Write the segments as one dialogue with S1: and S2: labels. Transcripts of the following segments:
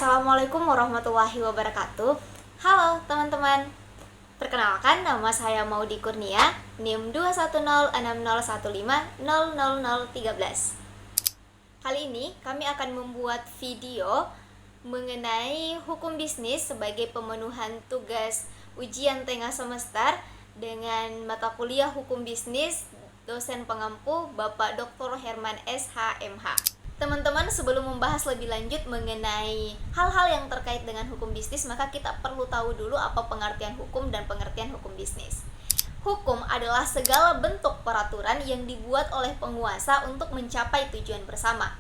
S1: Assalamualaikum warahmatullahi wabarakatuh. Halo teman-teman. Perkenalkan, nama saya Maudy Kurnia, NIM 2106015000013. Kali ini kami akan membuat video mengenai hukum bisnis sebagai pemenuhan tugas ujian tengah semester dengan mata kuliah hukum bisnis dosen pengampu Bapak Dr. Herman SH.MH. Teman-teman, sebelum membahas lebih lanjut mengenai hal-hal yang terkait dengan hukum bisnis, maka kita perlu tahu dulu apa pengertian hukum dan pengertian hukum bisnis. Hukum adalah segala bentuk peraturan yang dibuat oleh penguasa untuk mencapai tujuan bersama.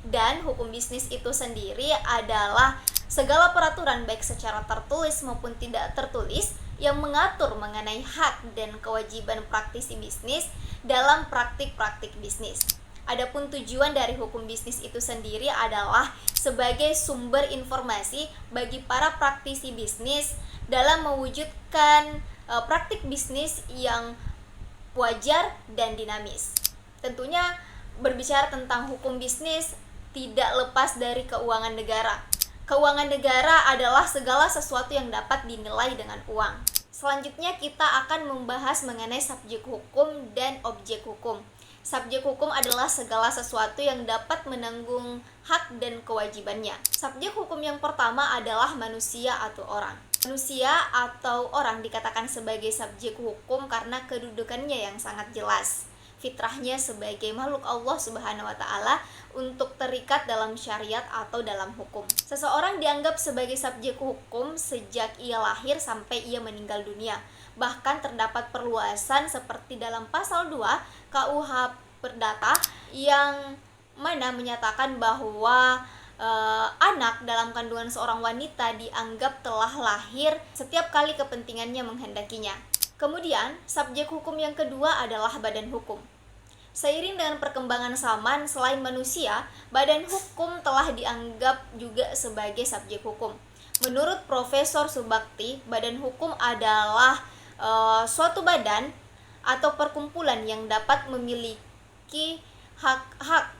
S1: Dan hukum bisnis itu sendiri adalah segala peraturan baik secara tertulis maupun tidak tertulis yang mengatur mengenai hak dan kewajiban praktisi bisnis dalam praktik-praktik bisnis. Adapun tujuan dari hukum bisnis itu sendiri adalah sebagai sumber informasi bagi para praktisi bisnis dalam mewujudkan praktik bisnis yang wajar dan dinamis. Tentunya berbicara tentang hukum bisnis tidak lepas dari keuangan negara. Keuangan negara adalah segala sesuatu yang dapat dinilai dengan uang. Selanjutnya kita akan membahas mengenai subjek hukum dan objek hukum. Subjek hukum adalah segala sesuatu yang dapat menanggung hak dan kewajibannya. Subjek hukum yang pertama adalah manusia atau orang. Manusia atau orang dikatakan sebagai subjek hukum karena kedudukannya yang sangat jelas. Fitrahnya sebagai makhluk Allah Subhanahu wa Ta'ala untuk terikat dalam syariat atau dalam hukum. Seseorang dianggap sebagai subjek hukum sejak ia lahir sampai ia meninggal dunia. Bahkan terdapat perluasan seperti dalam pasal 2 KUH Perdata yang mana menyatakan bahwa anak dalam kandungan seorang wanita dianggap telah lahir setiap kali kepentingannya menghendakinya. Kemudian, subjek hukum yang kedua adalah badan hukum. Seiring dengan perkembangan zaman, selain manusia, badan hukum telah dianggap juga sebagai subjek hukum. Menurut Profesor Subakti, badan hukum adalah suatu badan atau perkumpulan yang dapat memiliki hak-hak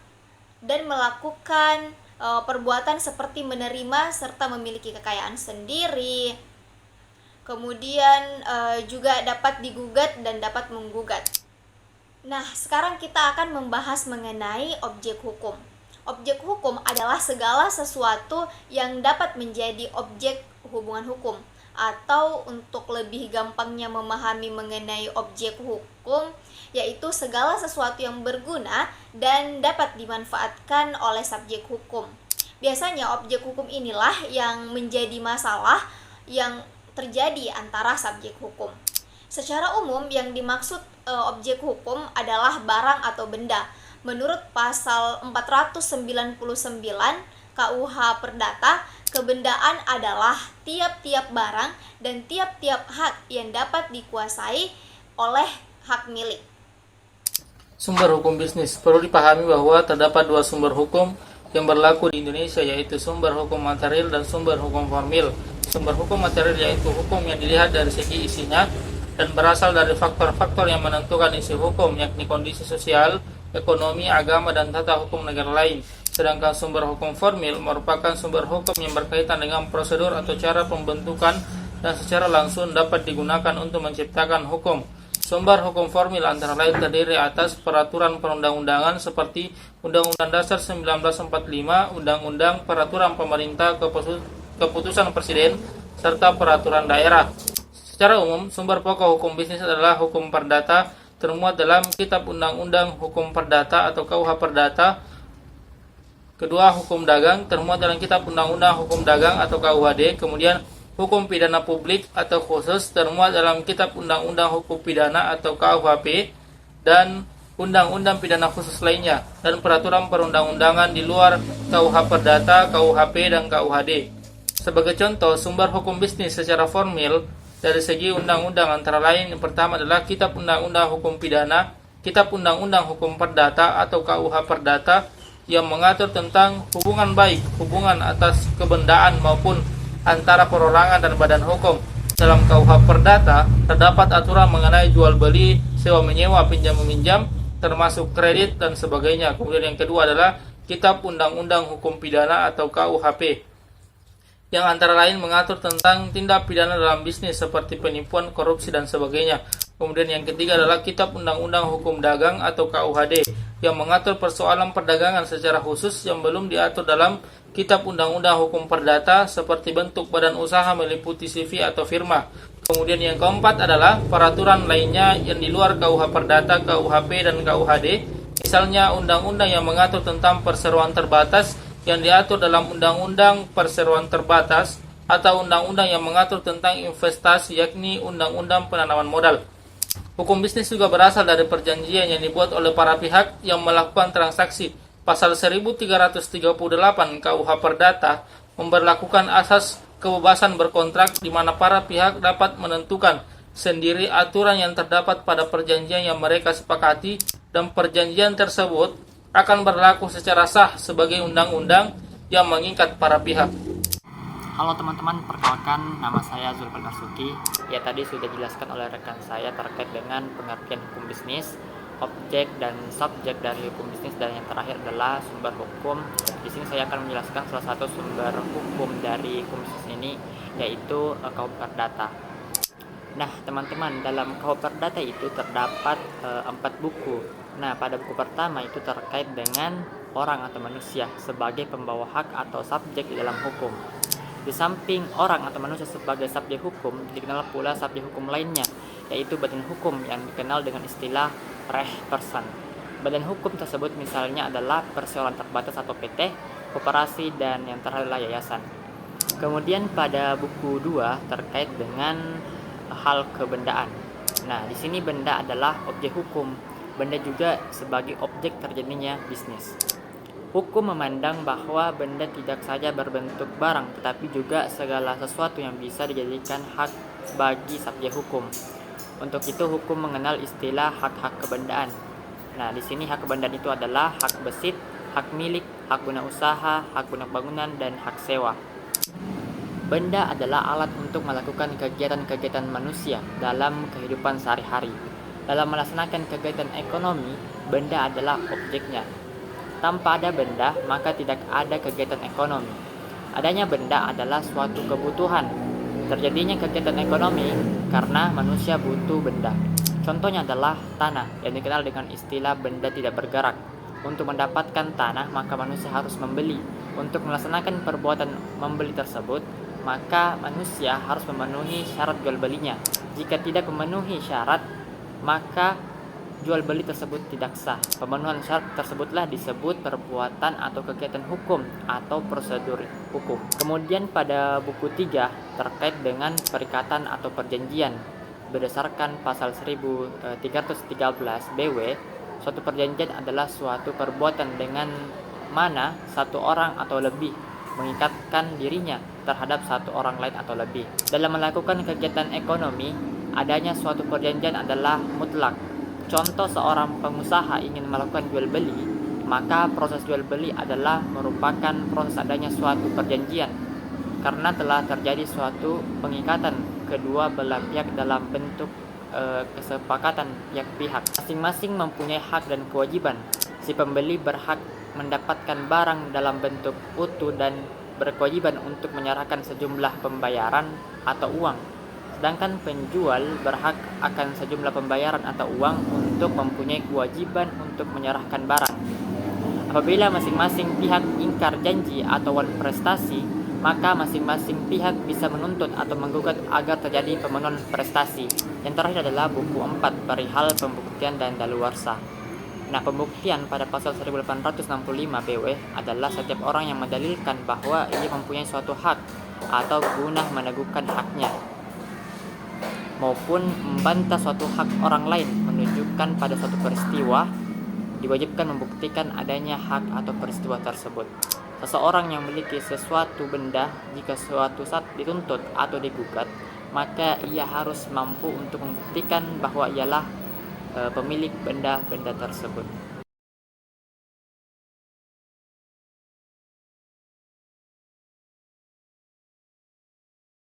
S1: dan melakukan perbuatan seperti menerima serta memiliki kekayaan sendiri. Kemudian juga dapat digugat dan dapat menggugat. Nah, sekarang kita akan membahas mengenai objek hukum. Objek hukum adalah segala sesuatu yang dapat menjadi objek hubungan hukum. Atau untuk lebih gampangnya memahami mengenai objek hukum, yaitu segala sesuatu yang berguna dan dapat dimanfaatkan oleh subjek hukum. Biasanya objek hukum inilah yang menjadi masalah yang terjadi antara subjek hukum. Secara umum yang dimaksud objek hukum adalah barang atau benda. Menurut pasal 499 KUH Perdata, kebendaan adalah tiap-tiap barang dan tiap-tiap hak yang dapat dikuasai oleh hak milik.
S2: Sumber hukum bisnis. Perlu dipahami bahwa terdapat dua sumber hukum yang berlaku di Indonesia, yaitu sumber hukum material dan sumber hukum formil. Sumber hukum material yaitu hukum yang dilihat dari segi isinya dan berasal dari faktor-faktor yang menentukan isi hukum, yakni kondisi sosial, ekonomi, agama, dan tata hukum negara lain. Sedangkan sumber hukum formil merupakan sumber hukum yang berkaitan dengan prosedur atau cara pembentukan dan secara langsung dapat digunakan untuk menciptakan hukum. Sumber hukum formil antara lain terdiri atas peraturan perundang-undangan seperti Undang-Undang Dasar 1945, Undang-Undang Peraturan Pemerintah, Keputusan Presiden, serta peraturan daerah. Secara umum, sumber pokok hukum bisnis adalah hukum perdata termuat dalam Kitab Undang-Undang Hukum Perdata atau KUH Perdata. Kedua, hukum dagang termuat dalam Kitab Undang-Undang Hukum Dagang atau KUHD. Kemudian, hukum pidana publik atau khusus termuat dalam Kitab Undang-Undang Hukum Pidana atau KUHP dan undang-undang pidana khusus lainnya dan peraturan perundang-undangan di luar KUH Perdata, KUHP, dan KUHD. Sebagai contoh, sumber hukum bisnis secara formil dari segi undang-undang antara lain yang pertama adalah Kitab Undang-Undang Hukum Pidana, Kitab Undang-Undang Hukum Perdata atau KUH Perdata yang mengatur tentang hubungan baik, hubungan atas kebendaan maupun antara perorangan dan badan hukum. Dalam KUH Perdata terdapat aturan mengenai jual beli, sewa menyewa, pinjam meminjam, termasuk kredit dan sebagainya. Kemudian yang kedua adalah Kitab Undang-Undang Hukum Pidana atau KUHP. yang antara lain mengatur tentang tindak pidana dalam bisnis seperti penipuan, korupsi, dan sebagainya. Kemudian yang ketiga adalah Kitab Undang-Undang Hukum Dagang atau KUHD yang mengatur persoalan perdagangan secara khusus yang belum diatur dalam Kitab Undang-Undang Hukum Perdata seperti bentuk badan usaha meliputi CV atau firma. Kemudian yang keempat adalah peraturan lainnya yang di luar KUH Perdata, KUHP, dan KUHD. Misalnya undang-undang yang mengatur tentang perseroan terbatas yang diatur dalam Undang-Undang Perseroan Terbatas atau undang-undang yang mengatur tentang investasi yakni Undang-Undang Penanaman Modal. Hukum bisnis juga berasal dari perjanjian yang dibuat oleh para pihak yang melakukan transaksi. Pasal 1338 KUH Perdata memberlakukan asas kebebasan berkontrak di mana para pihak dapat menentukan sendiri aturan yang terdapat pada perjanjian yang mereka sepakati dan perjanjian tersebut akan berlaku secara sah sebagai undang-undang yang mengikat para pihak.
S3: Halo teman-teman, perkenalkan nama saya Zulfan Marsuki. Ya, tadi sudah dijelaskan oleh rekan saya terkait dengan pengertian hukum bisnis, objek dan subjek dari hukum bisnis, dan yang terakhir adalah sumber hukum. Di sini saya akan menjelaskan salah satu sumber hukum dari hukum bisnis ini, yaitu KUH Perdata. Nah, teman-teman, dalam KUH Perdata itu terdapat 4 buku. Nah, pada buku pertama itu terkait dengan orang atau manusia sebagai pembawa hak atau subjek di dalam hukum. Di samping orang atau manusia sebagai subjek hukum, dikenal pula subjek hukum lainnya, yaitu badan hukum yang dikenal dengan istilah Rechtsperson. Badan hukum tersebut misalnya adalah perseroan terbatas atau PT, koperasi, dan yang terakhir adalah yayasan. Kemudian pada buku 2 terkait dengan hal kebendaan. Nah, di sini benda adalah objek hukum. Benda juga sebagai objek terjadinya bisnis. Hukum memandang bahwa benda tidak saja berbentuk barang, tetapi juga segala sesuatu yang bisa dijadikan hak bagi subjek hukum. Untuk itu, hukum mengenal istilah hak-hak kebendaan. Nah, di sini hak kebendaan itu adalah hak besit, hak milik, hak guna usaha, hak guna bangunan, dan hak sewa. Benda adalah alat untuk melakukan kegiatan-kegiatan manusia dalam kehidupan sehari-hari. Dalam melaksanakan kegiatan ekonomi, benda adalah objeknya. Tanpa ada benda, maka tidak ada kegiatan ekonomi. Adanya benda adalah suatu kebutuhan. Terjadinya kegiatan ekonomi karena manusia butuh benda. Contohnya adalah tanah yang dikenal dengan istilah benda tidak bergerak. Untuk mendapatkan tanah, maka manusia harus membeli. Untuk melaksanakan perbuatan membeli tersebut, maka manusia harus memenuhi syarat jual belinya. Jika tidak memenuhi syarat, maka jual beli tersebut tidak sah. Pemenuhan syarat tersebutlah disebut perbuatan atau kegiatan hukum atau prosedur hukum. Kemudian pada buku 3 terkait dengan perikatan atau perjanjian. Berdasarkan pasal 1313 BW, suatu perjanjian adalah suatu perbuatan dengan mana satu orang atau lebih mengikatkan dirinya terhadap satu orang lain atau lebih. Dalam melakukan kegiatan ekonomi, adanya suatu perjanjian adalah mutlak. Contoh, seorang pengusaha ingin melakukan jual beli, maka proses jual beli adalah merupakan proses adanya suatu perjanjian karena telah terjadi suatu pengikatan kedua belah pihak dalam bentuk kesepakatan pihak. Masing-masing mempunyai hak dan kewajiban. Si pembeli berhak mendapatkan barang dalam bentuk utuh dan berkewajiban untuk menyerahkan sejumlah pembayaran atau uang. Sedangkan penjual berhak akan sejumlah pembayaran atau uang untuk mempunyai kewajiban untuk menyerahkan barang. Apabila masing-masing pihak ingkar janji atau prestasi, maka masing-masing pihak bisa menuntut atau menggugat agar terjadi pemenuhan prestasi. Yang terakhir adalah buku 4 perihal pembuktian dan daluarsa. Nah, pembuktian pada pasal 1865 BW adalah setiap orang yang mendalilkan bahwa ia mempunyai suatu hak atau guna meneguhkan haknya maupun membantah suatu hak orang lain menunjukkan pada suatu peristiwa, diwajibkan membuktikan adanya hak atau peristiwa tersebut. Seseorang yang memiliki sesuatu benda, jika suatu saat dituntut atau digugat, maka ia harus mampu untuk membuktikan bahwa ialah pemilik benda-benda tersebut.